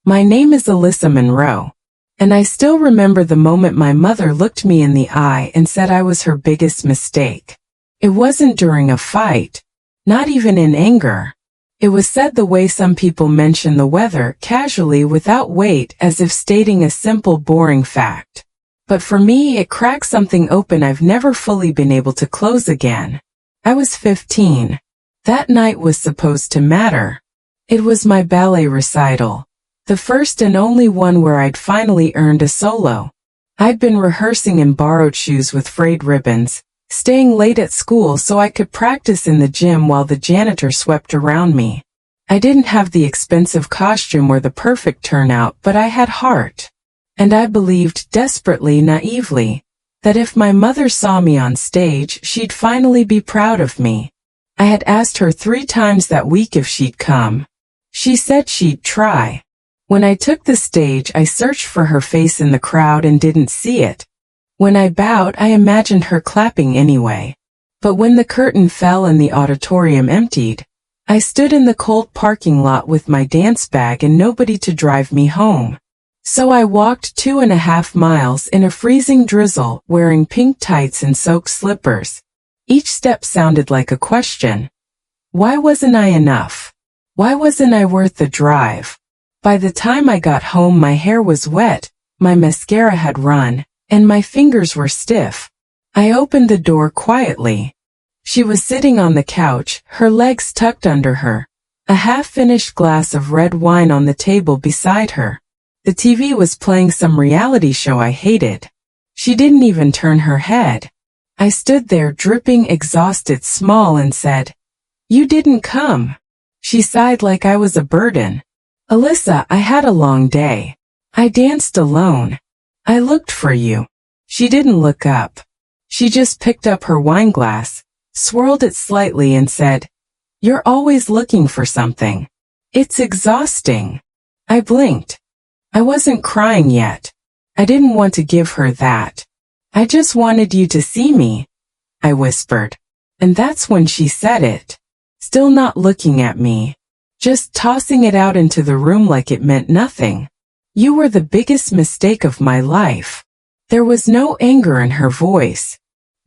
My name is Alyssa Monroe. And I still remember the moment my mother looked me in the eye and said I was her biggest mistake. It wasn't during a fight, not even in anger. It was said the way some people mention the weather, casually without weight, as if stating a simple, boring fact. But for me, it cracked something open I've never fully been able to close again. I was 15. That night was supposed to matter. It was my ballet recital. The first and only one where I'd finally earned a solo. I'd been rehearsing in borrowed shoes with frayed ribbons, staying late at school so I could practice in the gym while the janitor swept around me. I didn't have the expensive costume or the perfect turnout, but I had heart. And I believed, desperately, naively, that if my mother saw me on stage, she'd finally be proud of me. I had asked her 3 times that week if she'd come. She said she'd try. When I took the stage, I searched for her face in the crowd and didn't see it. When I bowed, I imagined her clapping anyway. But when the curtain fell and the auditorium emptied, I stood in the cold parking lot with my dance bag and nobody to drive me home. So I walked 2.5 miles in a freezing drizzle, wearing pink tights and soaked slippers. Each step sounded like a question. Why wasn't I enough? Why wasn't I worth the drive? By the time I got home, my hair was wet, my mascara had run, and my fingers were stiff. I opened the door quietly. She was sitting on the couch, her legs tucked under her, a half-finished glass of red wine on the table beside her. The TV was playing some reality show I hated. She didn't even turn her head. I stood there dripping, exhausted, small, and said, "You didn't come." She sighed like I was a burden. "Alyssa, I had a long day. I danced alone. I looked for you." She didn't look up. She just picked up her wine glass, swirled it slightly and said, "You're always looking for something. It's exhausting." I blinked. I wasn't crying yet. I didn't want to give her that. "I just wanted you to see me," I whispered. And that's when she said it. Still not looking at me. Just tossing it out into the room like it meant nothing. "You were the biggest mistake of my life." There was no anger in her voice.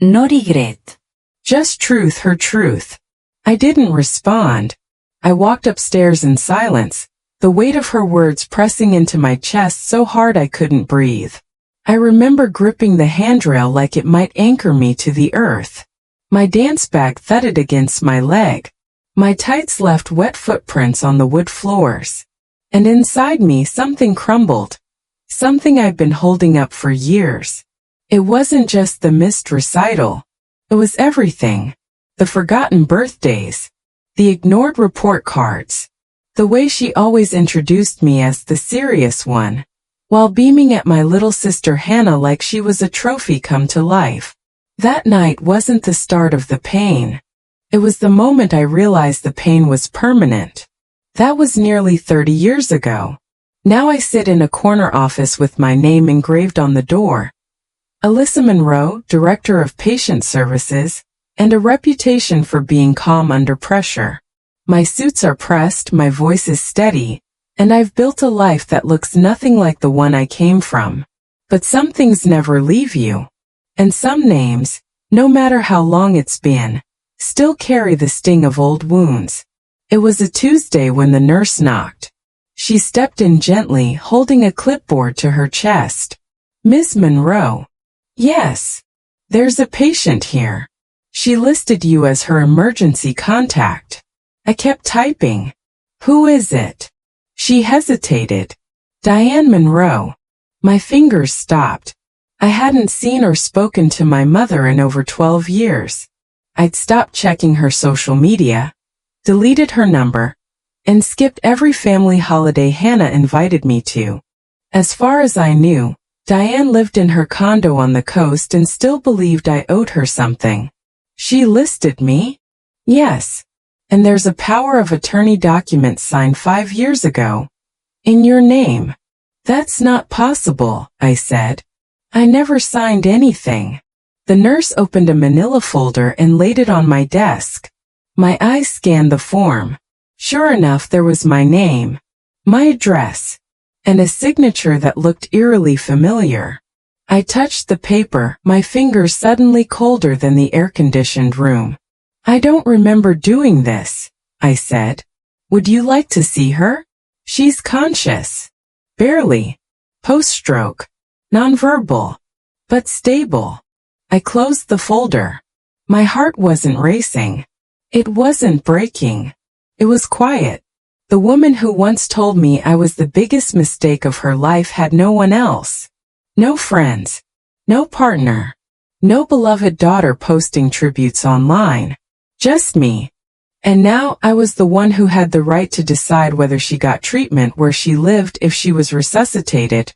No regret. Just truth, her truth. I didn't respond. I walked upstairs in silence, the weight of her words pressing into my chest so hard I couldn't breathe. I remember gripping the handrail like it might anchor me to the earth. My dance bag thudded against my leg. My tights left wet footprints on the wood floors. And inside me something crumbled. Something I'd been holding up for years. It wasn't just the missed recital. It was everything. The forgotten birthdays. The ignored report cards. The way she always introduced me as the serious one, while beaming at my little sister Hannah like she was a trophy come to life. That night wasn't the start of the pain. It was the moment I realized the pain was permanent. That was nearly 30 years ago. Now I sit in a corner office with my name engraved on the door. Alyssa Monroe, Director of Patient Services, and a reputation for being calm under pressure. My suits are pressed, my voice is steady, and I've built a life that looks nothing like the one I came from. But some things never leave you. And some names, no matter how long it's been, still carry the sting of old wounds. It was a Tuesday when the nurse knocked. She stepped in gently, holding a clipboard to her chest. "Ms. Monroe." "Yes. There's a patient here. She listed you as her emergency contact." I kept typing. "Who is it?" She hesitated. "Diane Monroe." My fingers stopped. I hadn't seen or spoken to my mother in over 12 years. I'd stopped checking her social media, deleted her number, and skipped every family holiday Hannah invited me to. As far as I knew, Diane lived in her condo on the coast and still believed I owed her something. She listed me? Yes. And there's a power of attorney document signed 5 years ago. In your name. That's not possible, I said. I never signed anything. The nurse opened a manila folder and laid it on my desk. My eyes scanned the form. Sure enough, there was my name, my address, and a signature that looked eerily familiar. I touched the paper, my fingers suddenly colder than the air-conditioned room. "I don't remember doing this," I said. "Would you like to see her? She's conscious. Barely. Post-stroke. Nonverbal. But stable." I closed the folder. My heart wasn't racing. It wasn't breaking. It was quiet. The woman who once told me I was the biggest mistake of her life had no one else. No friends. No partner. No beloved daughter posting tributes online. Just me. And now I was the one who had the right to decide whether she got treatment where she lived if she was resuscitated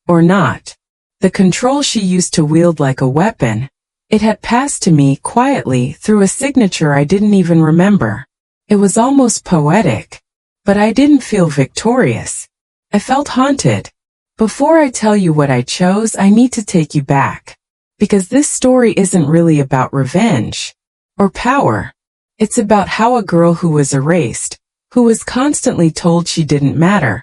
or not. The control she used to wield like a weapon, it had passed to me quietly through a signature I didn't even remember. It was almost poetic. But I didn't feel victorious. I felt haunted. Before I tell you what I chose, I need to take you back. Because this story isn't really about revenge or power. It's about how a girl who was erased, who was constantly told she didn't matter,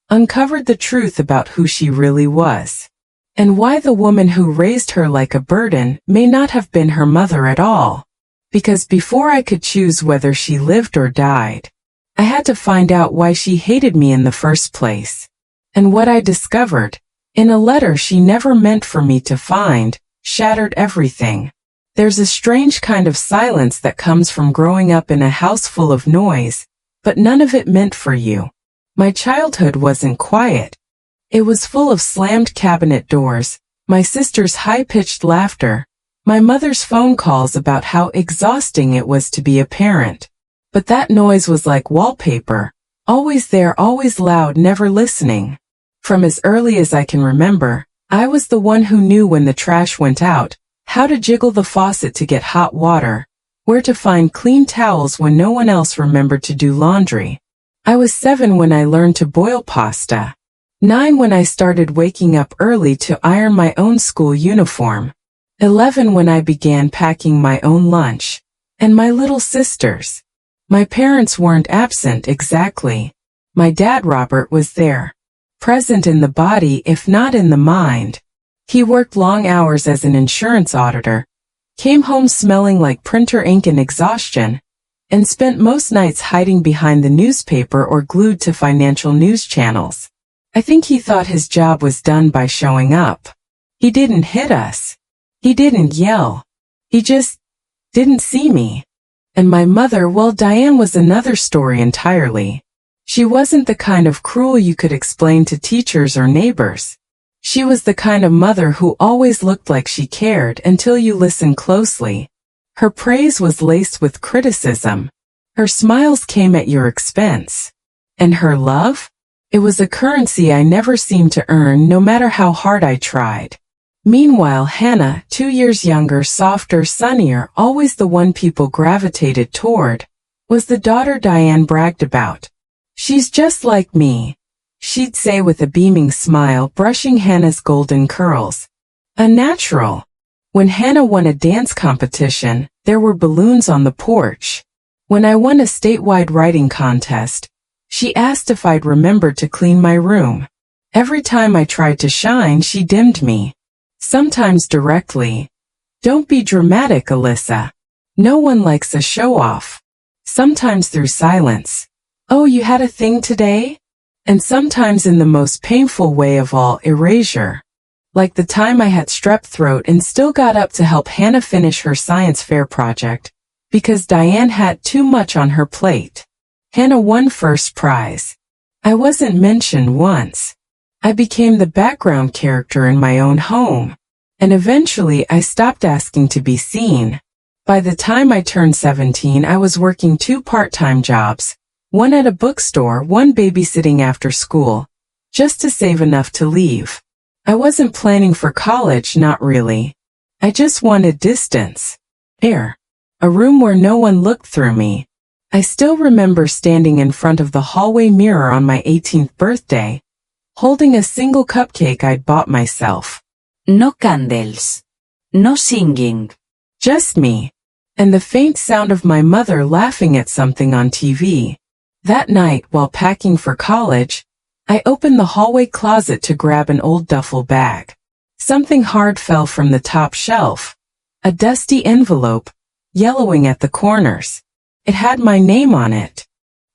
uncovered the truth about who she really was. And why the woman who raised her like a burden may not have been her mother at all. Because before I could choose whether she lived or died, I had to find out why she hated me in the first place. And what I discovered, in a letter she never meant for me to find, shattered everything. There's a strange kind of silence that comes from growing up in a house full of noise, but none of it meant for you. My childhood wasn't quiet. It was full of slammed cabinet doors, my sister's high-pitched laughter, my mother's phone calls about how exhausting it was to be a parent. But that noise was like wallpaper, always there, always loud, never listening. From as early as I can remember, I was the one who knew when the trash went out, how to jiggle the faucet to get hot water, where to find clean towels when no one else remembered to do laundry. I was 7 when I learned to boil pasta. 9 when I started waking up early to iron my own school uniform. 11 when I began packing my own lunch. And my little sisters. My parents weren't absent exactly. My dad Robert was there. Present in the body if not in the mind. He worked long hours as an insurance auditor, came home smelling like printer ink and exhaustion, and spent most nights hiding behind the newspaper or glued to financial news channels. I think he thought his job was done by showing up. He didn't hit us. He didn't yell. He just didn't see me. And my mother, well, Diane was another story entirely. She wasn't the kind of cruel you could explain to teachers or neighbors. She was the kind of mother who always looked like she cared until you listened closely. Her praise was laced with criticism. Her smiles came at your expense. And her love? It was a currency I never seemed to earn no matter how hard I tried. Meanwhile, Hannah, 2 years younger, softer, sunnier, always the one people gravitated toward, was the daughter Diane bragged about. "She's just like me," she'd say with a beaming smile, brushing Hannah's golden curls. A natural. When Hannah won a dance competition, there were balloons on the porch. When I won a statewide writing contest, she asked if I'd remembered to clean my room. Every time I tried to shine, she dimmed me. Sometimes directly. "Don't be dramatic, Alyssa. No one likes a show-off." Sometimes through silence. "Oh, you had a thing today?" And sometimes in the most painful way of all, erasure. Like the time I had strep throat and still got up to help Hannah finish her science fair project, because Diane had too much on her plate. Hannah won first prize. I wasn't mentioned once. I became the background character in my own home. And eventually I stopped asking to be seen. By the time I turned 17, I was working 2 part-time jobs, one at a bookstore, one babysitting after school, just to save enough to leave. I wasn't planning for college, not really. I just wanted distance. Air. A room where no one looked through me. I still remember standing in front of the hallway mirror on my 18th birthday, holding a single cupcake I'd bought myself. No candles. No singing. Just me. And the faint sound of my mother laughing at something on TV. That night, while packing for college, I opened the hallway closet to grab an old duffel bag. Something hard fell from the top shelf. A dusty envelope, yellowing at the corners. It had my name on it,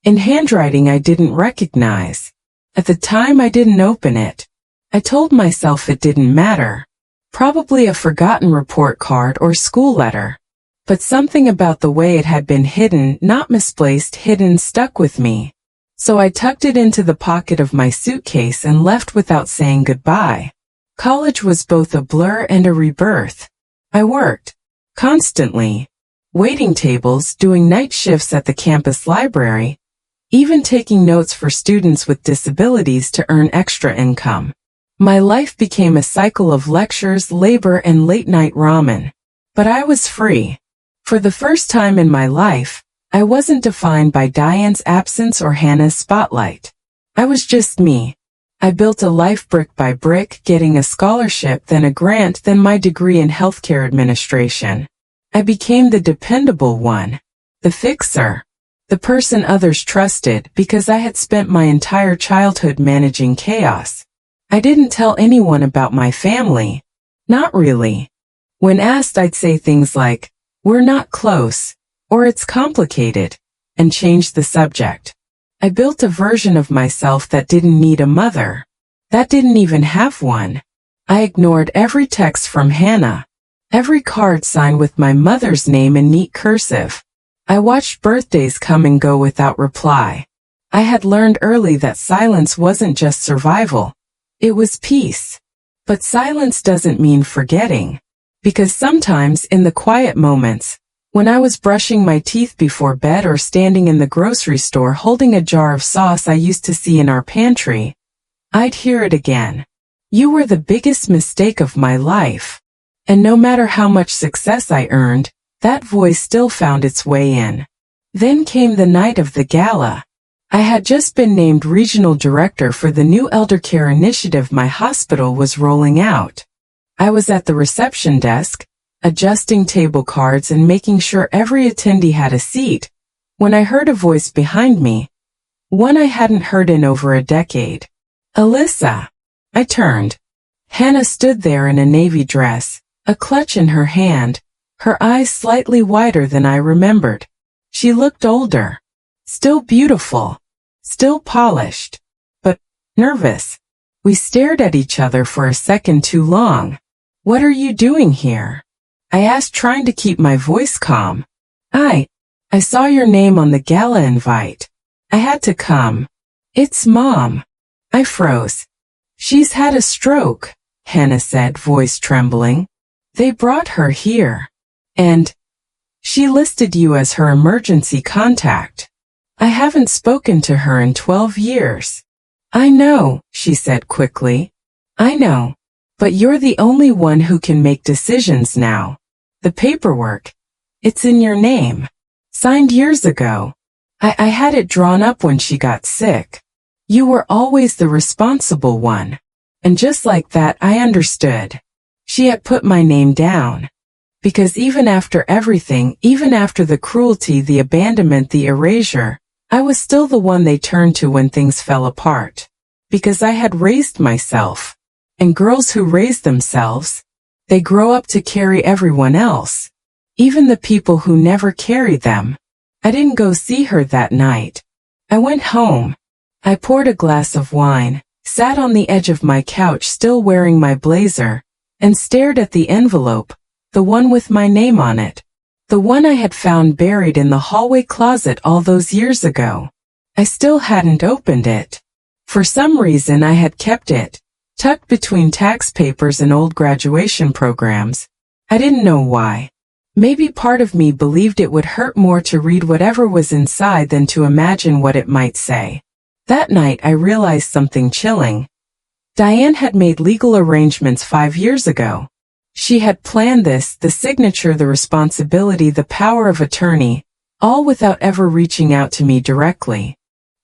in handwriting I didn't recognize. At the time I didn't open it. I told myself it didn't matter. Probably a forgotten report card or school letter. But something about the way it had been hidden, not misplaced, hidden, stuck with me. So I tucked it into the pocket of my suitcase and left without saying goodbye. College was both a blur and a rebirth. I worked constantly, waiting tables, doing night shifts at the campus library, even taking notes for students with disabilities to earn extra income. My life became a cycle of lectures, labor, and late-night ramen. But I was free. For the first time in my life, I wasn't defined by Diane's absence or Hannah's spotlight. I was just me. I built a life brick by brick, getting a scholarship, then a grant, then my degree in healthcare administration. I became the dependable one, the fixer, the person others trusted because I had spent my entire childhood managing chaos. I didn't tell anyone about my family. Not really. When asked, I'd say things like, "We're not close," or "It's complicated," and change the subject. I built a version of myself that didn't need a mother, that didn't even have one. I ignored every text from Hannah, every card signed with my mother's name in neat cursive. I watched birthdays come and go without reply. I had learned early that silence wasn't just survival, it was peace. But silence doesn't mean forgetting. Because sometimes in the quiet moments, when I was brushing my teeth before bed or standing in the grocery store holding a jar of sauce I used to see in our pantry, I'd hear it again. "You were the biggest mistake of my life." And no matter how much success I earned, that voice still found its way in. Then came the night of the gala. I had just been named regional director for the new elder care initiative my hospital was rolling out. I was at the reception desk, adjusting table cards and making sure every attendee had a seat, when I heard a voice behind me, one I hadn't heard in over a decade. "Alyssa." I turned. Hannah stood there in a navy dress, a clutch in her hand, her eyes slightly wider than I remembered. She looked older, still beautiful, still polished, but nervous. We stared at each other for a second too long. "What are you doing here?" I asked, trying to keep my voice calm. I saw your name on the gala invite. I had to come." "It's Mom." I froze. "She's had a stroke," Hannah said, voice trembling. "They brought her here. And she listed you as her emergency contact. I haven't spoken to her in 12 years. "I know," she said quickly. "I know. But you're the only one who can make decisions now. The paperwork, it's in your name. Signed years ago. I had it drawn up when she got sick. You were always the responsible one." And just like that, I understood. She had put my name down. Because even after everything, even after the cruelty, the abandonment, the erasure, I was still the one they turned to when things fell apart. Because I had raised myself. And girls who raise themselves, they grow up to carry everyone else. Even the people who never carry them. I didn't go see her that night. I went home. I poured a glass of wine, sat on the edge of my couch still wearing my blazer, and stared at the envelope, the one with my name on it. The one I had found buried in the hallway closet all those years ago. I still hadn't opened it. For some reason I had kept it, tucked between tax papers and old graduation programs. I didn't know why. Maybe part of me believed it would hurt more to read whatever was inside than to imagine what it might say. That night I realized something chilling. Diane had made legal arrangements 5 years ago. She had planned this, the signature, the responsibility, the power of attorney, all without ever reaching out to me directly.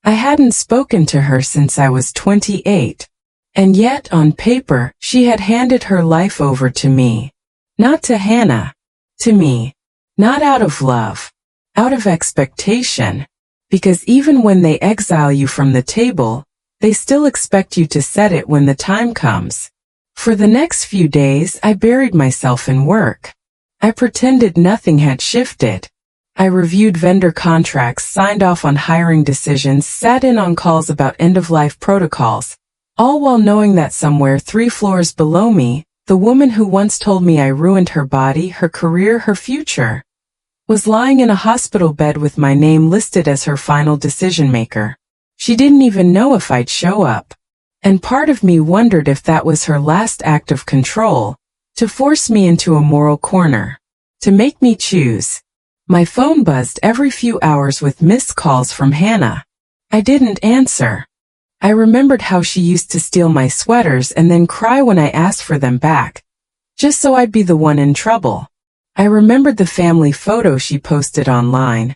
I hadn't spoken to her since I was 28. And yet, on paper, she had handed her life over to me. Not to Hannah. To me. Not out of love. Out of expectation. Because even when they exile you from the table, They still expect you to set it when the time comes. For the next few days, I buried myself in work. I pretended nothing had shifted. I reviewed vendor contracts, signed off on hiring decisions, sat in on calls about end-of-life protocols, all while knowing that somewhere 3 floors below me, the woman who once told me I ruined her body, her career, her future, was lying in a hospital bed with my name listed as her final decision-maker. She didn't even know if I'd show up. And part of me wondered if that was her last act of control, to force me into a moral corner, to make me choose. My phone buzzed every few hours with missed calls from Hannah. I didn't answer. I remembered how she used to steal my sweaters and then cry when I asked for them back, just so I'd be the one in trouble. I remembered the family photo she posted online,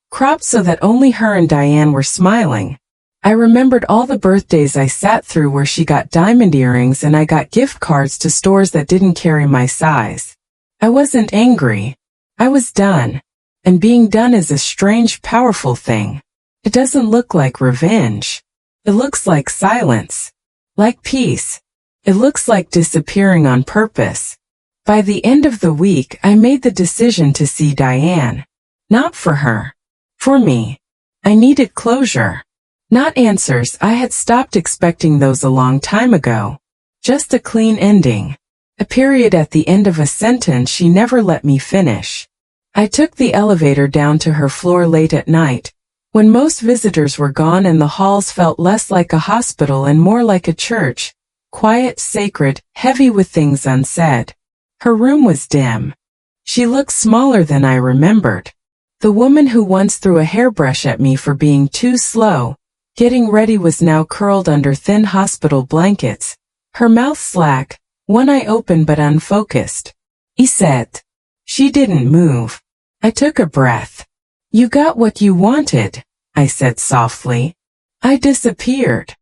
cropped so that only her and Diane were smiling. I remembered all the birthdays I sat through where she got diamond earrings and I got gift cards to stores that didn't carry my size. I wasn't angry. I was done. And being done is a strange, powerful thing. It doesn't look like revenge. It looks like silence. Like peace. It looks like disappearing on purpose. By the end of the week, I made the decision to see Diane. Not for her. For me. I needed closure. Not answers. I had stopped expecting those a long time ago. Just a clean ending. A period at the end of a sentence she never let me finish. I took the elevator down to her floor late at night, when most visitors were gone and the halls felt less like a hospital and more like a church, quiet, sacred, heavy with things unsaid. Her room was dim. She looked smaller than I remembered. The woman who once threw a hairbrush at me for being too slow, getting ready, was now curled under thin hospital blankets, her mouth slack, one eye open but unfocused. Iset. She didn't move. I took a breath. You got what you wanted, I said softly. I disappeared.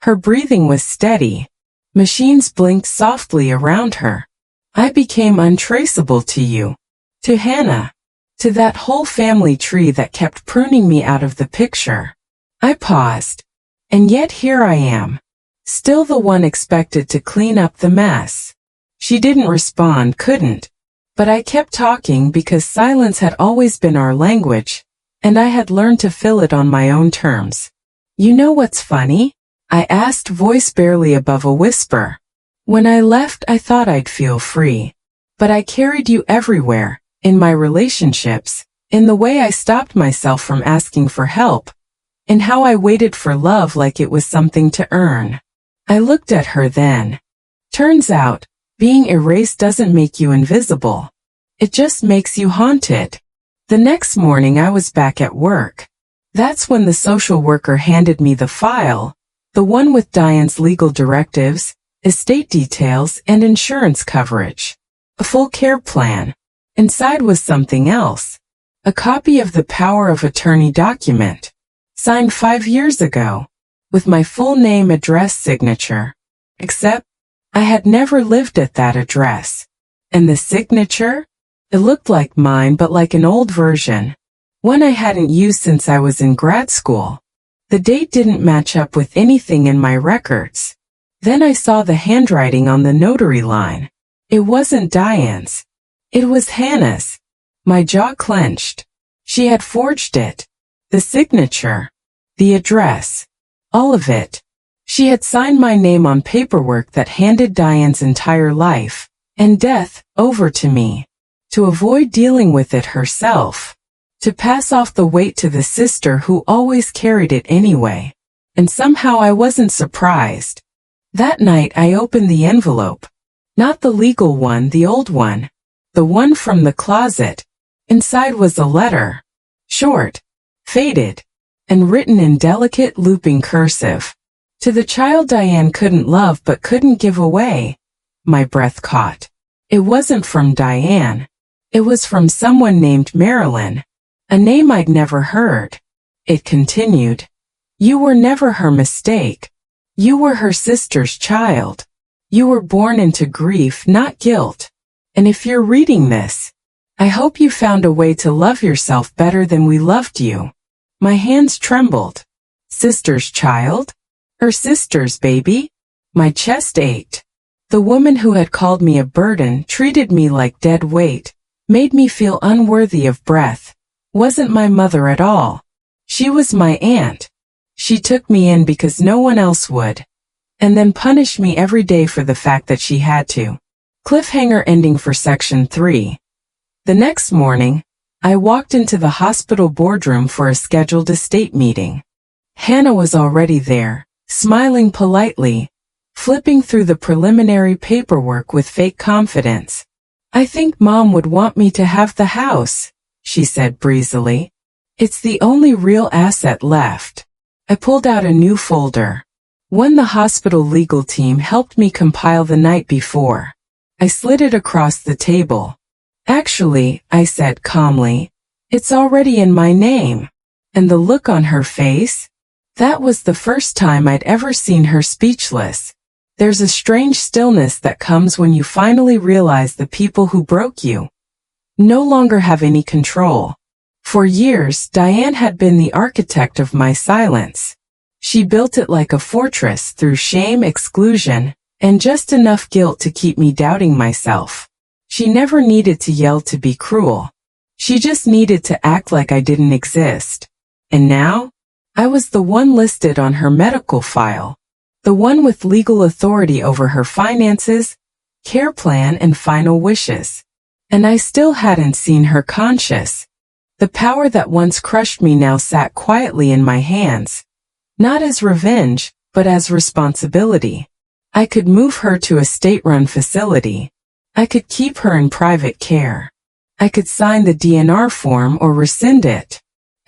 Her breathing was steady. Machines blinked softly around her. I became untraceable to you. To Hannah. To that whole family tree that kept pruning me out of the picture. I paused. And yet here I am. Still the one expected to clean up the mess. She didn't respond, couldn't. But I kept talking because silence had always been our language, and I had learned to fill it on my own terms. You know what's funny? I asked, voice barely above a whisper. When I left, I thought I'd feel free. But I carried you everywhere, in my relationships, in the way I stopped myself from asking for help, in how I waited for love like it was something to earn. I looked at her then. Turns out, being erased doesn't make you invisible. It just makes you haunted. The next morning I was back at work. That's when the social worker handed me the file, the one with Diane's legal directives, estate details, and insurance coverage. A full care plan. Inside was something else. A copy of the power of attorney document. Signed 5 years ago. With my full name, address, signature. Except, I had never lived at that address. And the signature? It looked like mine but like an old version. One I hadn't used since I was in grad school. The date didn't match up with anything in my records. Then I saw the handwriting on the notary line. It wasn't Diane's. It was Hannah's. My jaw clenched. She had forged it. The signature. The address. All of it. She had signed my name on paperwork that handed Diane's entire life and death over to me. To avoid dealing with it herself. To pass off the weight to the sister who always carried it anyway. And somehow I wasn't surprised. That night I opened the envelope. Not the legal one, the old one. The one from the closet. Inside was a letter. Short. Faded. And written in delicate looping cursive. To the child Diane couldn't love but couldn't give away. My breath caught. It wasn't from Diane. It was from someone named Marilyn. A name I'd never heard. It continued. You were never her mistake. You were her sister's child. You were born into grief, not guilt. And if you're reading this, I hope you found a way to love yourself better than we loved you. My hands trembled. Sister's child? Her sister's baby? My chest ached. The woman who had called me a burden treated me like dead weight, made me feel unworthy of breath, wasn't my mother at all. She was my aunt. She took me in because no one else would, and then punished me every day for the fact that she had to. Cliffhanger ending for Section 3. The next morning, I walked into the hospital boardroom for a scheduled estate meeting. Hannah was already there, smiling politely, flipping through the preliminary paperwork with fake confidence. I think Mom would want me to have the house, she said breezily. It's the only real asset left. I pulled out a new folder. One the hospital legal team helped me compile the night before. I slid it across the table. Actually, I said calmly, it's already in my name. And the look on her face? That was the first time I'd ever seen her speechless. There's a strange stillness that comes when you finally realize the people who broke you no longer have any control. For years, Diane had been the architect of my silence. She built it like a fortress through shame, exclusion, and just enough guilt to keep me doubting myself. She never needed to yell to be cruel. She just needed to act like I didn't exist. And now, I was the one listed on her medical file. The one with legal authority over her finances, care plan, and final wishes. And I still hadn't seen her conscious. The power that once crushed me now sat quietly in my hands. Not as revenge, but as responsibility. I could move her to a state-run facility. I could keep her in private care. I could sign the DNR form or rescind it.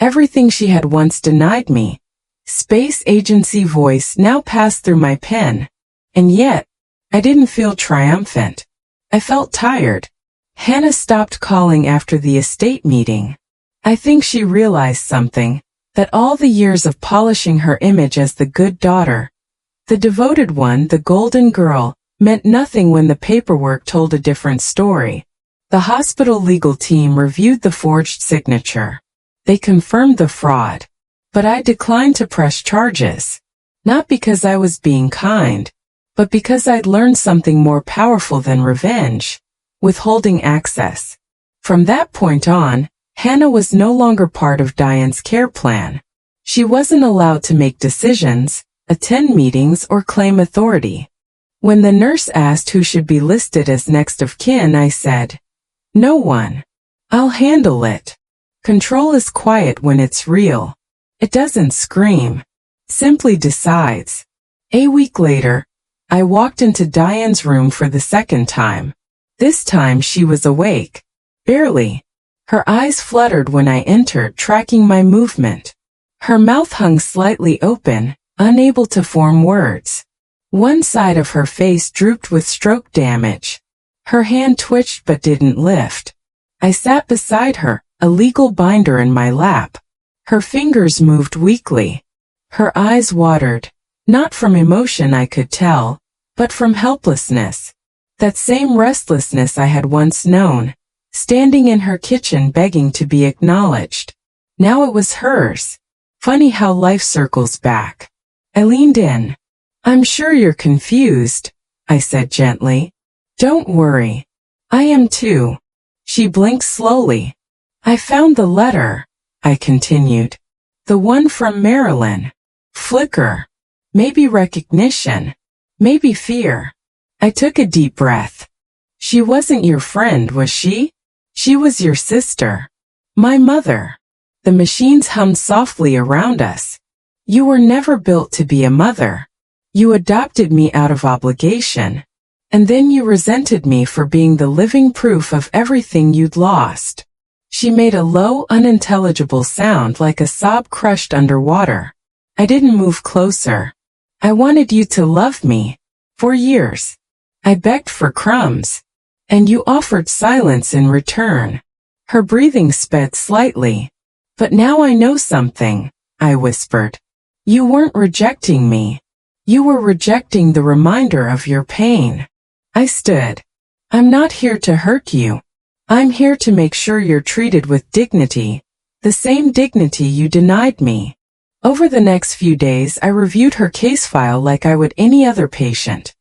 Everything she had once denied me. Space agency voice now passed through my pen. And yet, I didn't feel triumphant. I felt tired. Hannah stopped calling after the estate meeting. I think she realized something, that all the years of polishing her image as the good daughter, the devoted one, the golden girl, meant nothing when the paperwork told a different story. The hospital legal team reviewed the forged signature. They confirmed the fraud. But I declined to press charges. Not because I was being kind, but because I'd learned something more powerful than revenge: withholding access. From that point on, Hannah was no longer part of Diane's care plan. She wasn't allowed to make decisions, attend meetings, or claim authority. When the nurse asked who should be listed as next of kin, I said, "No one. I'll handle it." Control is quiet when it's real. It doesn't scream. Simply decides. A week later, I walked into Diane's room for the second time. This time she was awake. Barely. Her eyes fluttered when I entered, tracking my movement. Her mouth hung slightly open, unable to form words. One side of her face drooped with stroke damage. Her hand twitched but didn't lift. I sat beside her, a legal binder in my lap. Her fingers moved weakly. Her eyes watered, not from emotion I could tell, but from helplessness. That same restlessness I had once known, standing in her kitchen begging to be acknowledged. Now it was hers. Funny how life circles back. I leaned in. "I'm sure you're confused," I said gently. "Don't worry. I am too." She blinked slowly. "I found the letter," I continued. "The one from Marilyn. Flicker. Maybe recognition. Maybe fear." I took a deep breath. "She wasn't your friend, was she? She was your sister. My mother." The machines hummed softly around us. "You were never built to be a mother. You adopted me out of obligation. And then you resented me for being the living proof of everything you'd lost." She made a low, unintelligible sound like a sob crushed underwater. I didn't move closer. "I wanted you to love me. For years. I begged for crumbs. And you offered silence in return." Her breathing sped slightly. "But now I know something," I whispered. "You weren't rejecting me. You were rejecting the reminder of your pain." I stood. "I'm not here to hurt you. I'm here to make sure you're treated with dignity, the same dignity you denied me." Over the next few days, I reviewed her case file like I would any other patient.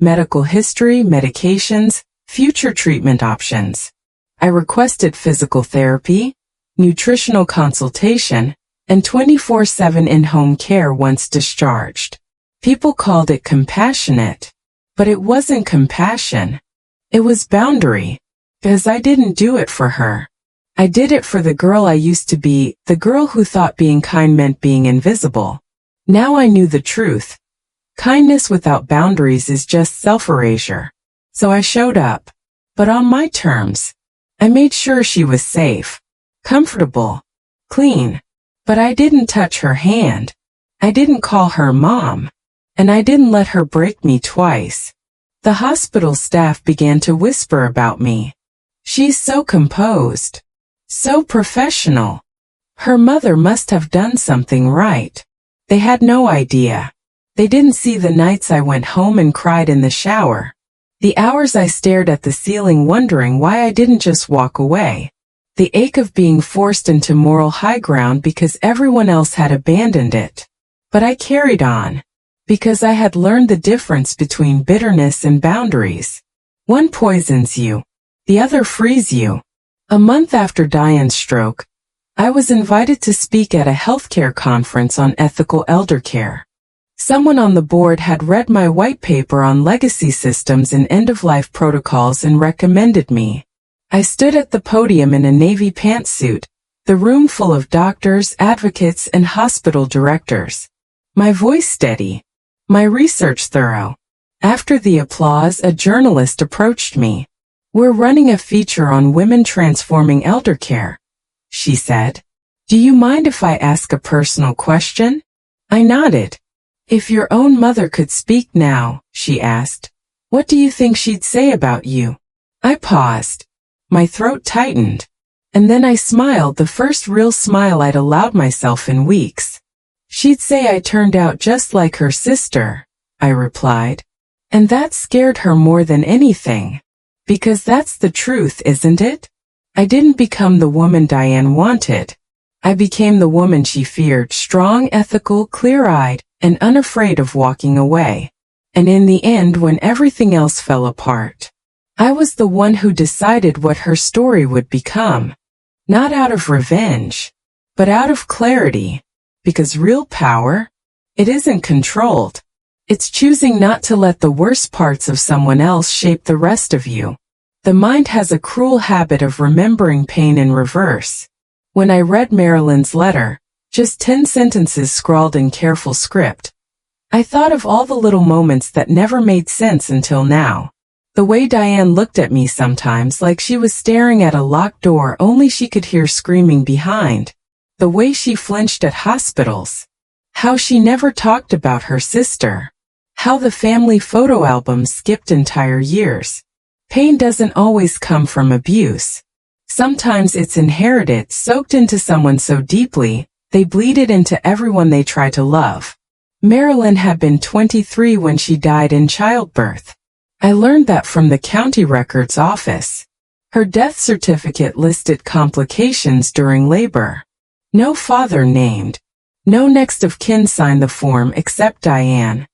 Medical history, medications, future treatment options. I requested physical therapy, nutritional consultation, and 24/7 in-home care once discharged. People called it compassionate, but it wasn't compassion. It was boundary, because I didn't do it for her. I did it for the girl I used to be, the girl who thought being kind meant being invisible. Now I knew the truth. Kindness without boundaries is just self-erasure. So I showed up, but on my terms. I made sure she was safe, comfortable, clean, but I didn't touch her hand. I didn't call her mom, and I didn't let her break me twice. The hospital staff began to whisper about me. She's so composed, so professional. Her mother must have done something right. They had no idea. They didn't see the nights I went home and cried in the shower. The hours I stared at the ceiling wondering why I didn't just walk away. The ache of being forced into moral high ground because everyone else had abandoned it. But I carried on, because I had learned the difference between bitterness and boundaries. One poisons you, the other frees you. A month after Diane's stroke, I was invited to speak at a healthcare conference on ethical elder care. Someone on the board had read my white paper on legacy systems and end-of-life protocols and recommended me. I stood at the podium in a navy pantsuit, the room full of doctors, advocates, and hospital directors. My voice steady, my research thorough. After the applause, a journalist approached me. "We're running a feature on women transforming elder care," she said. "Do you mind if I ask a personal question?" I nodded. "If your own mother could speak now," she asked, "what do you think she'd say about you?" I paused. My throat tightened. And then I smiled, the first real smile I'd allowed myself in weeks. "She'd say I turned out just like her sister," I replied. And that scared her more than anything. Because that's the truth, isn't it? I didn't become the woman Diane wanted. I became the woman she feared, strong, ethical, clear-eyed, and unafraid of walking away. And in the end, when everything else fell apart, I was the one who decided what her story would become. Not out of revenge, but out of clarity. Because real power, it isn't controlled. It's choosing not to let the worst parts of someone else shape the rest of you. The mind has a cruel habit of remembering pain in reverse. When I read Marilyn's letter, just 10 sentences scrawled in careful script, I thought of all the little moments that never made sense until now. The way Diane looked at me sometimes like she was staring at a locked door only she could hear screaming behind. The way she flinched at hospitals. How she never talked about her sister. How the family photo albums skipped entire years. Pain doesn't always come from abuse. Sometimes it's inherited, soaked into someone so deeply, they bleed it into everyone they try to love. Marilyn had been 23 when she died in childbirth. I learned that from the county records office. Her death certificate listed complications during labor. No father named. No next of kin signed the form except Diane.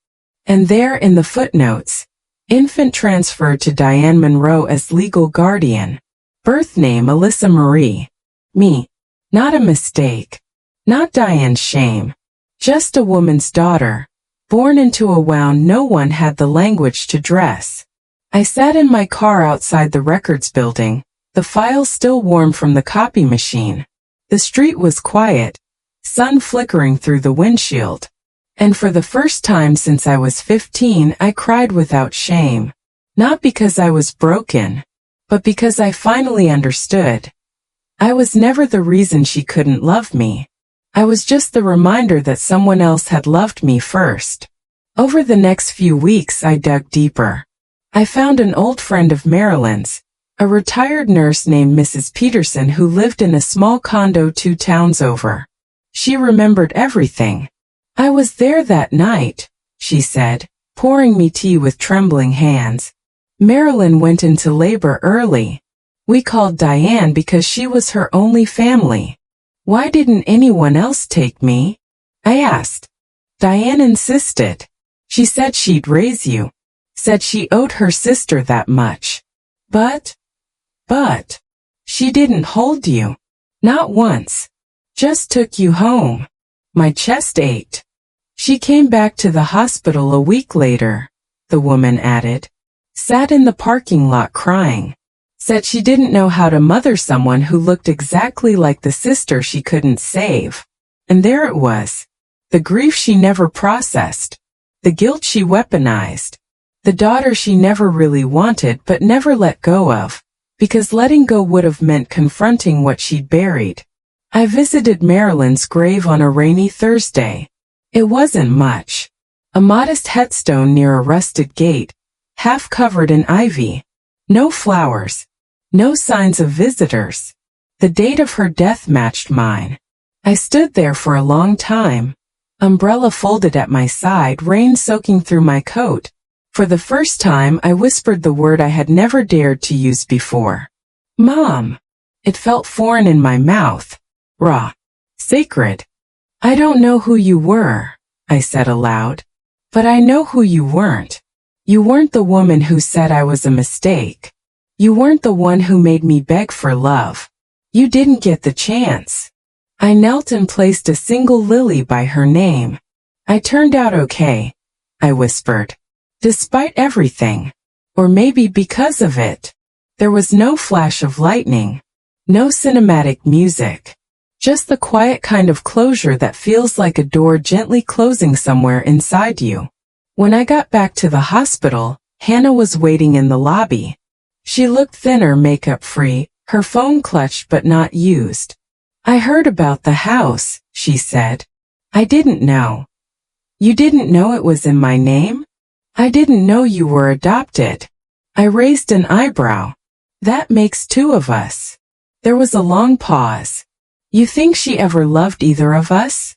And there in the footnotes, infant transferred to Diane Monroe as legal guardian. Birth name Alyssa Marie. Me. Not a mistake. Not Diane's shame. Just a woman's daughter, born into a wound no one had the language to dress. I sat in my car outside the records building, the files still warm from the copy machine. The street was quiet, sun flickering through the windshield. And for the first time since I was 15, I cried without shame. Not because I was broken, but because I finally understood. I was never the reason she couldn't love me. I was just the reminder that someone else had loved me first. Over the next few weeks, I dug deeper. I found an old friend of Marilyn's, a retired nurse named Mrs. Peterson who lived in a small condo 2 towns over. She remembered everything. "I was there that night," she said, pouring me tea with trembling hands. "Marilyn went into labor early. We called Diane because she was her only family. Why didn't anyone else take me?" I asked. Diane insisted. She said she'd raise you. Said she owed her sister that much. But, she didn't hold you. Not once. Just took you home. My chest ached. She came back to the hospital a week later, the woman added. Sat in the parking lot crying. Said she didn't know how to mother someone who looked exactly like the sister she couldn't save. And there it was. The grief she never processed. The guilt she weaponized. The daughter she never really wanted but never let go of, because letting go would have meant confronting what she'd buried. I visited Marilyn's grave on a rainy Thursday. It wasn't much. A modest headstone near a rusted gate, half covered in ivy. No flowers. No signs of visitors. The date of her death matched mine. I stood there for a long time. Umbrella folded at my side, rain soaking through my coat. For the first time, I whispered the word I had never dared to use before. Mom. It felt foreign in my mouth. Raw. Sacred. I don't know who you were, I said aloud. But I know who you weren't. You weren't the woman who said I was a mistake. You weren't the one who made me beg for love. You didn't get the chance. I knelt and placed a single lily by her name. I turned out okay, I whispered. Despite everything. Or maybe because of it. There was no flash of lightning. No cinematic music. Just the quiet kind of closure that feels like a door gently closing somewhere inside you. When I got back to the hospital, Hannah was waiting in the lobby. She looked thinner, makeup-free, her phone clutched but not used. I heard about the house, she said. I didn't know. You didn't know it was in my name? I didn't know you were adopted. I raised an eyebrow. That makes two of us. There was a long pause. You think she ever loved either of us?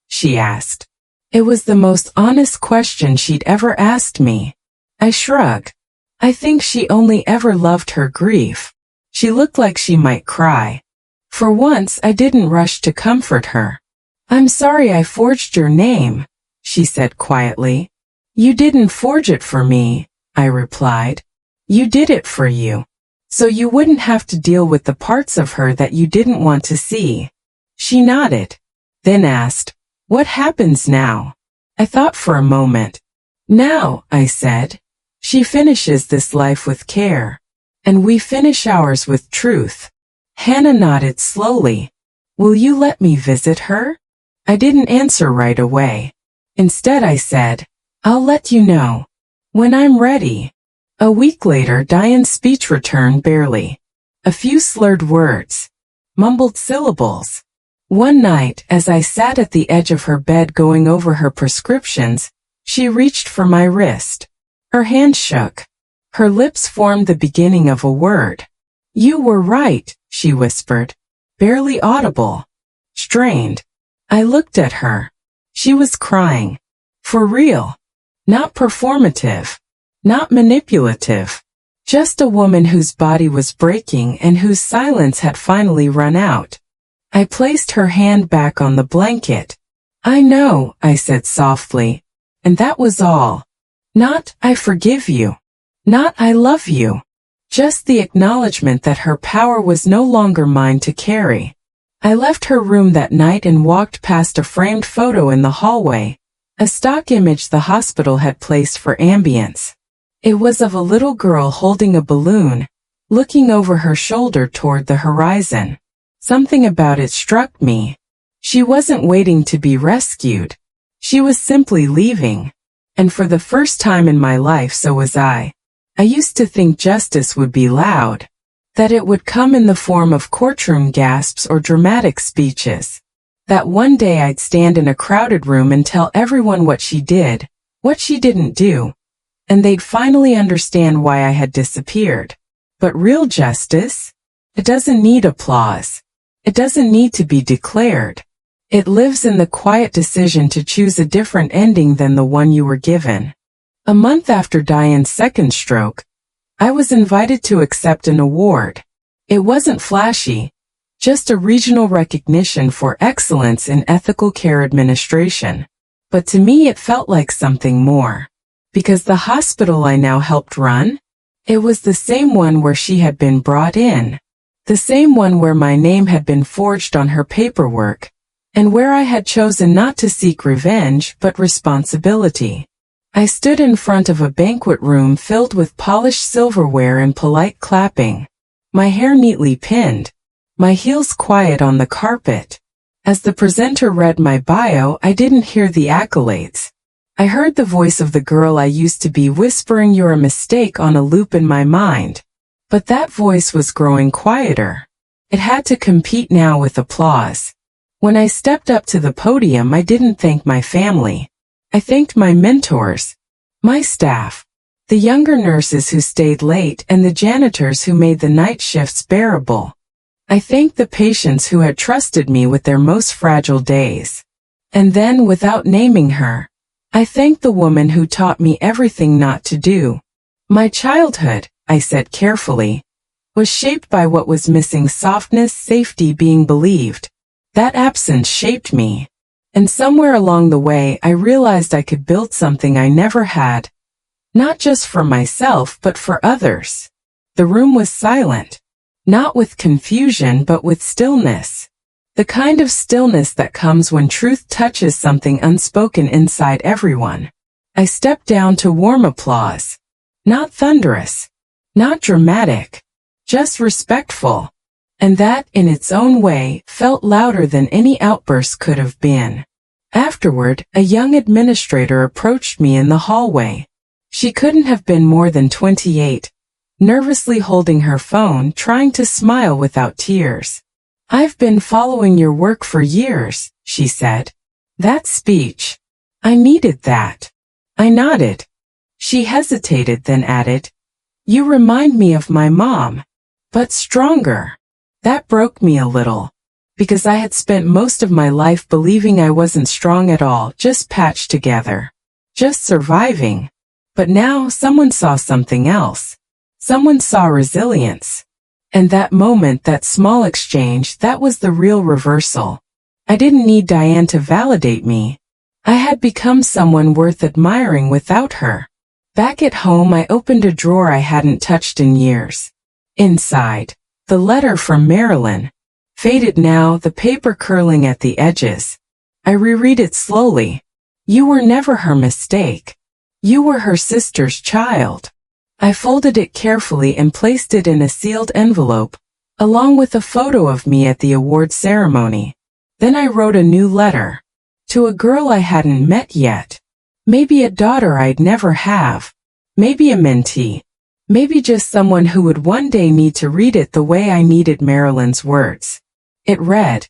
She asked. It was the most honest question she'd ever asked me. I shrugged. I think she only ever loved her grief. She looked like she might cry. For once, I didn't rush to comfort her. I'm sorry I forged your name, she said quietly. You didn't forge it for me, I replied. You did it for you. So you wouldn't have to deal with the parts of her that you didn't want to see. She nodded. Then asked, what happens now? I thought for a moment. Now, I said, she finishes this life with care. And we finish ours with truth. Hannah nodded slowly. Will you let me visit her? I didn't answer right away. Instead I said, I'll let you know. When I'm ready. A week later, Diane's speech returned barely. A few slurred words. Mumbled syllables. One night, as I sat at the edge of her bed going over her prescriptions, she reached for my wrist. Her hand shook. Her lips formed the beginning of a word. You were right, she whispered. Barely audible. Strained. I looked at her. She was crying. For real. Not performative. Not manipulative. Just a woman whose body was breaking and whose silence had finally run out. I placed her hand back on the blanket. I know, I said softly. And that was all. Not, I forgive you. Not, I love you. Just the acknowledgement that her power was no longer mine to carry. I left her room that night and walked past a framed photo in the hallway. A stock image the hospital had placed for ambience. It was of a little girl holding a balloon, looking over her shoulder toward the horizon. Something about it struck me. She wasn't waiting to be rescued. She was simply leaving. And for the first time in my life, so was I. I used to think justice would be loud. That it would come in the form of courtroom gasps or dramatic speeches. That one day I'd stand in a crowded room and tell everyone what she did, what she didn't do, and they'd finally understand why I had disappeared. But real justice? It doesn't need applause. It doesn't need to be declared. It lives in the quiet decision to choose a different ending than the one you were given. A month after Diane's second stroke, I was invited to accept an award. It wasn't flashy. just a regional recognition for excellence in ethical care administration. But to me it felt like something more. Because the hospital I now helped run? It was the same one where she had been brought in. The same one where my name had been forged on her paperwork, and where I had chosen not to seek revenge but responsibility. I stood in front of a banquet room filled with polished silverware and polite clapping, my hair neatly pinned, my heels quiet on the carpet. As the presenter read my bio, I didn't hear the accolades. I heard the voice of the girl I used to be whispering "You're a mistake" on a loop in my mind. But that voice was growing quieter. It had to compete now with applause. When I stepped up to the podium, I didn't thank my family. I thanked my mentors, my staff, the younger nurses who stayed late and the janitors who made the night shifts bearable. I thanked the patients who had trusted me with their most fragile days. And then, without naming her, I thanked the woman who taught me everything not to do. My childhood, I said carefully, was shaped by what was missing: softness, safety, being believed. That absence shaped me. And somewhere along the way I realized I could build something I never had. Not just for myself but for others. The room was silent. Not with confusion but with stillness. The kind of stillness that comes when truth touches something unspoken inside everyone. I stepped down to warm applause. Not thunderous. Not dramatic. Just respectful. And that, in its own way, felt louder than any outburst could have been. Afterward, a young administrator approached me in the hallway. She couldn't have been more than 28. Nervously holding her phone, trying to smile without tears. "I've been following your work for years," she said. That speech. I needed that. I nodded. She hesitated, then added, "You remind me of my mom, but stronger." That broke me a little, because I had spent most of my life believing I wasn't strong at all, just patched together, just surviving. But now someone saw something else. Someone saw resilience. And that moment, that small exchange, that was the real reversal. I didn't need Diane to validate me. I had become someone worth admiring without her. Back at home, I opened a drawer I hadn't touched in years. Inside, the letter from Marilyn. Faded now, the paper curling at the edges. I reread it slowly. "You were never her mistake. You were her sister's child." I folded it carefully and placed it in a sealed envelope, along with a photo of me at the award ceremony. Then I wrote a new letter. To a girl I hadn't met yet. Maybe a daughter I'd never have. Maybe a mentee. Maybe just someone who would one day need to read it the way I needed Marilyn's words. It read,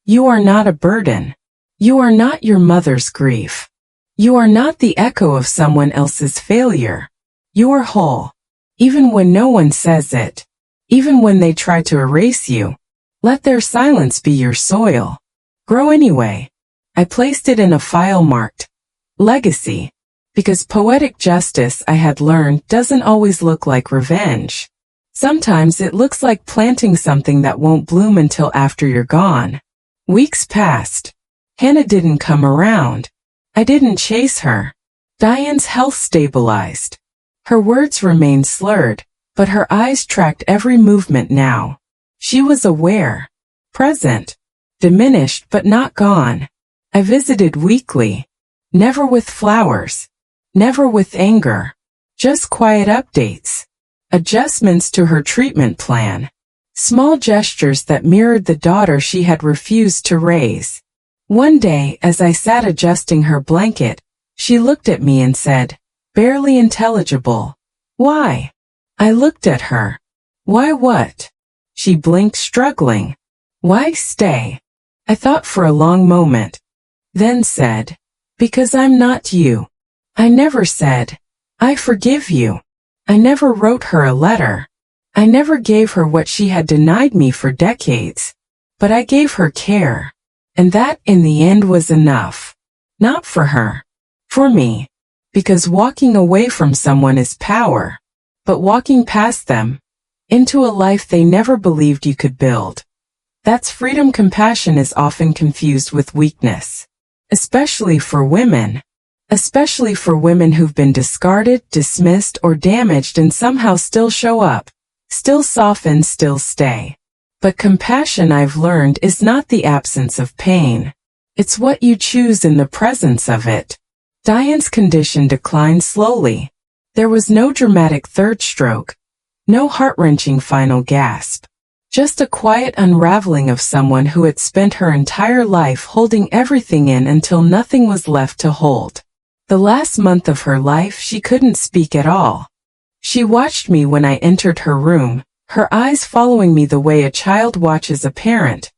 "You are not a burden. You are not your mother's grief. You are not the echo of someone else's failure. You are whole. Even when no one says it. Even when they try to erase you. Let their silence be your soil. Grow anyway." I placed it in a file marked Legacy. Because poetic justice, I had learned, doesn't always look like revenge. Sometimes it looks like planting something that won't bloom until after you're gone. Weeks passed. Hannah didn't come around. I didn't chase her. Diane's health stabilized. Her words remained slurred, but her eyes tracked every movement now. She was aware. Present. Diminished but not gone. I visited weekly. Never with flowers. Never with anger. Just quiet updates. Adjustments to her treatment plan. Small gestures that mirrored the daughter she had refused to raise. One day, as I sat adjusting her blanket, she looked at me and said, barely intelligible, "Why?" I looked at her. "Why what?" She blinked, struggling. "Why stay?" I thought for a long moment. Then said, "Because I'm not you." I never said, "I forgive you." I never wrote her a letter. I never gave her what she had denied me for decades. But I gave her care. And that, in the end, was enough. Not for her. For me. Because walking away from someone is power. But walking past them, into a life they never believed you could build, That's freedom. Compassion is often confused with weakness. Especially for women. Especially for women who've been discarded, dismissed, or damaged and somehow still show up, still soften, still stay. But compassion, I've learned, is not the absence of pain. It's what you choose in the presence of it. Diane's condition declined slowly. There was no dramatic third stroke, no heart-wrenching final gasp. Just a quiet unraveling of someone who had spent her entire life holding everything in until nothing was left to hold. The last month of her life she couldn't speak at all. She watched me when I entered her room, her eyes following me the way a child watches a parent,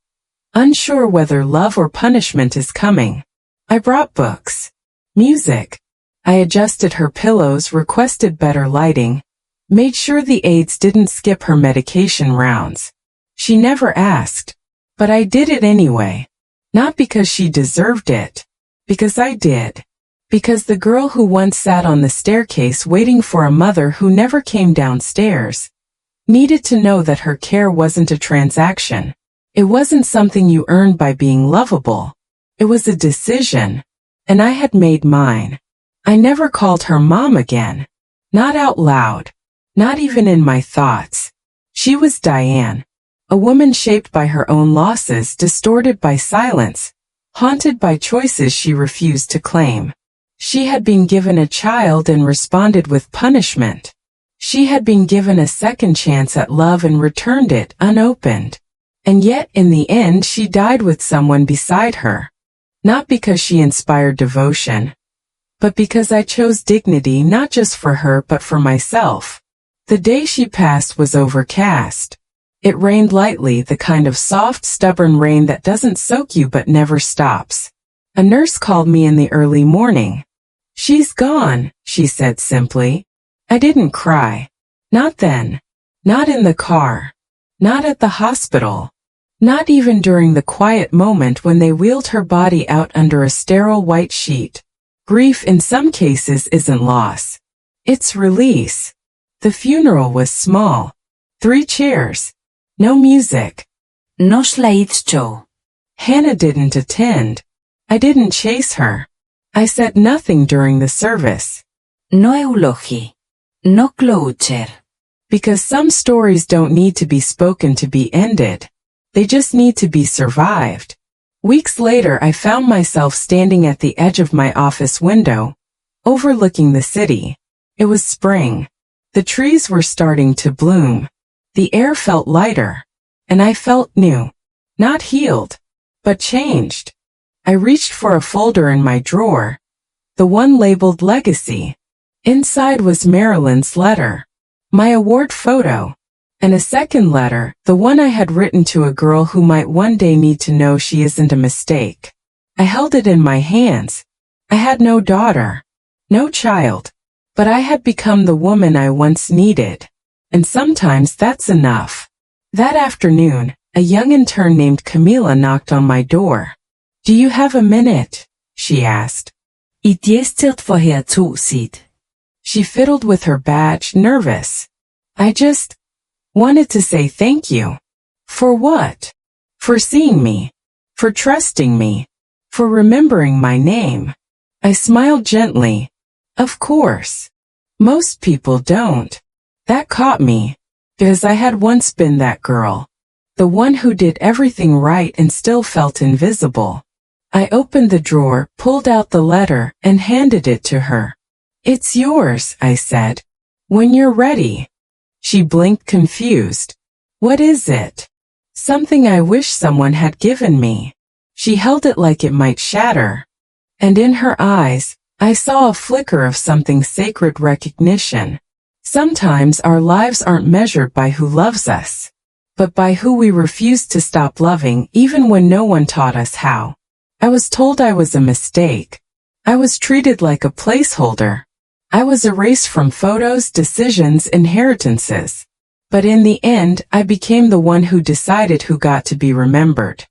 unsure whether love or punishment is coming. I brought books, music. I adjusted her pillows, requested better lighting, made sure the aides didn't skip her medication rounds. She never asked, but I did it anyway. Not because she deserved it, because I did. Because the girl who once sat on the staircase waiting for a mother who never came downstairs needed to know that her care wasn't a transaction. It wasn't something you earned by being lovable. It was a decision, and I had made mine. I never called her mom again. Not out loud. Not even in my thoughts. She was Diane. A woman shaped by her own losses, distorted by silence, haunted by choices she refused to claim. She had been given a child and responded with punishment. She had been given a second chance at love and returned it unopened. And yet, in the end, she died with someone beside her. Not because she inspired devotion, but because I chose dignity not just for her but for myself. The day she passed was overcast. It rained lightly, the kind of soft, stubborn rain that doesn't soak you but never stops. A nurse called me in the early morning. "She's gone," she said simply. I didn't cry. Not then. Not in the car. Not at the hospital. Not even during the quiet moment when they wheeled her body out under a sterile white sheet. Grief in some cases isn't loss. It's release. The funeral was small. 3 chairs. No music. No slideshow. Hannah didn't attend. I didn't chase her. I said nothing during the service. No eulogy. No closure. Because some stories don't need to be spoken to be ended. They just need to be survived. Weeks later, I found myself standing at the edge of my office window, overlooking the city. It was spring. The trees were starting to bloom. The air felt lighter. And I felt new. Not healed, but changed. I reached for a folder in my drawer, the one labeled Legacy. Inside was Marilyn's letter, my award photo, and a second letter, the one I had written to a girl who might one day need to know she isn't a mistake. I held it in my hands. I had no daughter, no child, but I had become the woman I once needed. And sometimes that's enough. That afternoon, a young intern named Camila knocked on my door. "Do you have a minute?" she asked. It is tid for her to sit. She fiddled with her badge, nervous. I just wanted to say thank you. For what? For seeing me. For trusting me. For remembering my name. I smiled gently. Of course. Most people don't. That caught me. Because I had once been that girl. The one who did everything right and still felt invisible. I opened the drawer, pulled out the letter, and handed it to her. "It's yours," I said. "When you're ready." She blinked, confused. "What is it?" "Something I wish someone had given me." She held it like it might shatter. And in her eyes, I saw a flicker of something sacred, recognition. Sometimes our lives aren't measured by who loves us, but by who we refuse to stop loving even when no one taught us how. I was told I was a mistake. I was treated like a placeholder. I was erased from photos, decisions, inheritances. But in the end, I became the one who decided who got to be remembered.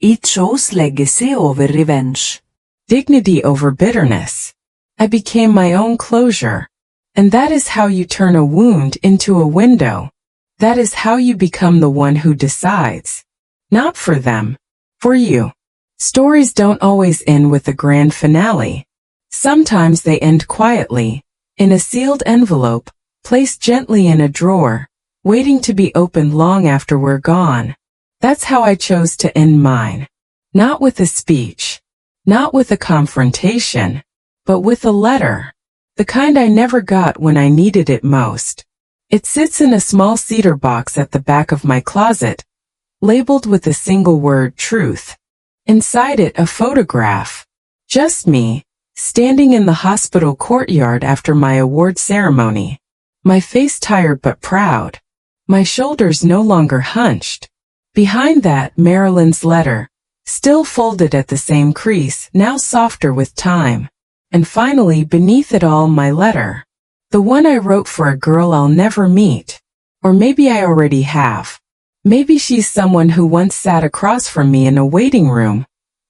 It chose legacy over revenge. Dignity over bitterness. I became my own closure. And that is how you turn a wound into a window. That is how you become the one who decides. Not for them. For you. Stories don't always end with a grand finale. Sometimes they end quietly, in a sealed envelope, placed gently in a drawer, waiting to be opened long after we're gone. That's how I chose to end mine. Not with a speech. Not with a confrontation. But with a letter. The kind I never got when I needed it most. It sits in a small cedar box at the back of my closet, labeled with a single word, truth. Inside it, a photograph. Just me, standing in the hospital courtyard after my award ceremony. My face tired but proud. My shoulders no longer hunched. Behind that, Marilyn's letter, still folded at the same crease, now softer with time. And finally, beneath it all, my letter. The one I wrote for a girl I'll never meet. Or maybe I already have. Maybe she's someone who once sat across from me in a waiting room,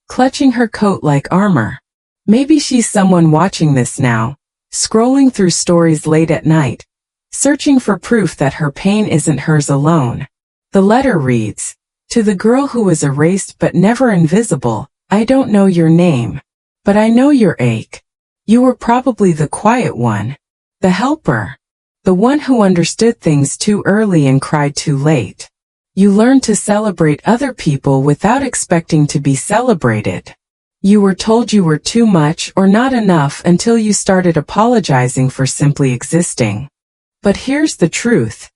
clutching her coat like armor. Maybe she's someone watching this now, scrolling through stories late at night, searching for proof that her pain isn't hers alone. The letter reads, to the girl who was erased but never invisible, I don't know your name, but I know your ache. You were probably the quiet one, the helper, the one who understood things too early and cried too late. You learned to celebrate other people without expecting to be celebrated. You were told you were too much or not enough until you started apologizing for simply existing. But here's the truth.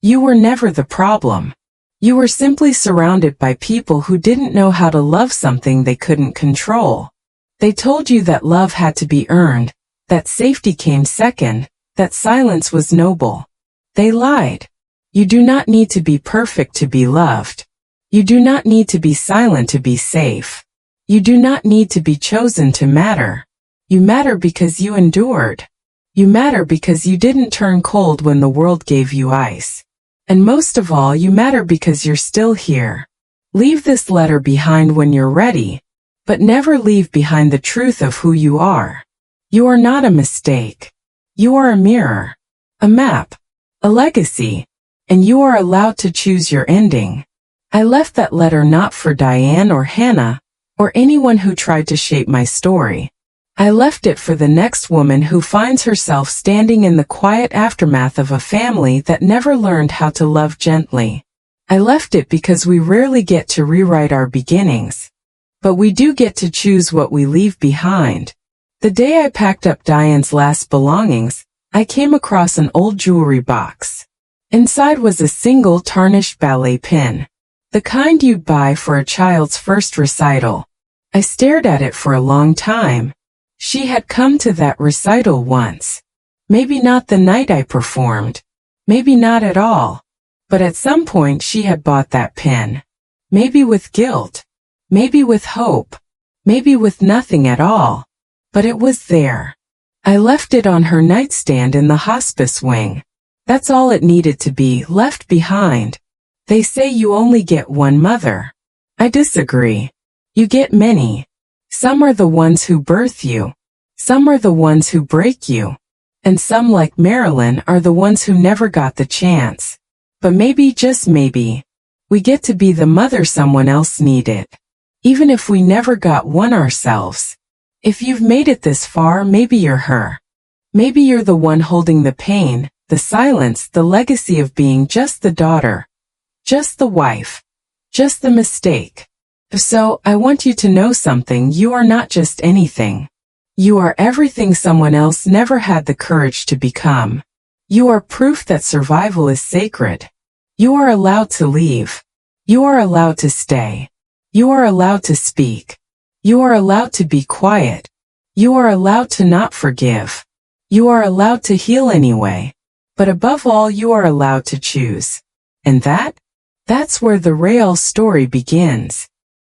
You were never the problem. You were simply surrounded by people who didn't know how to love something they couldn't control. They told you that love had to be earned, that safety came second, that silence was noble. They lied. You do not need to be perfect to be loved. You do not need to be silent to be safe. You do not need to be chosen to matter. You matter because you endured. You matter because you didn't turn cold when the world gave you ice. And most of all, you matter because you're still here. Leave this letter behind when you're ready, but never leave behind the truth of who you are. You are not a mistake. You are a mirror, a map, a legacy, and you are allowed to choose your ending. I left that letter not for Diane or Hannah, or anyone who tried to shape my story. I left it for the next woman who finds herself standing in the quiet aftermath of a family that never learned how to love gently. I left it because we rarely get to rewrite our beginnings. But we do get to choose what we leave behind. The day I packed up Diane's last belongings, I came across an old jewelry box. Inside was a single tarnished ballet pin. The kind you'd buy for a child's first recital. I stared at it for a long time. She had come to that recital once. Maybe not the night I performed. Maybe not at all. But at some point she had bought that pin. Maybe with guilt. Maybe with hope. Maybe with nothing at all. But it was there. I left it on her nightstand in the hospice wing. That's all it needed to be, left behind. They say you only get one mother. I disagree. You get many. Some are the ones who birth you. Some are the ones who break you. And some, like Marilyn, are the ones who never got the chance. But maybe, just maybe, we get to be the mother someone else needed. Even if we never got one ourselves. If you've made it this far, maybe you're her. Maybe you're the one holding the pain, the silence, the legacy of being just the daughter. Just the wife. Just the mistake. So, I want you to know something. You are not just anything. You are everything someone else never had the courage to become. You are proof that survival is sacred. You are allowed to leave. You are allowed to stay. You are allowed to speak. You are allowed to be quiet. You are allowed to not forgive. You are allowed to heal anyway. But above all, you are allowed to choose. And that's where the real story begins.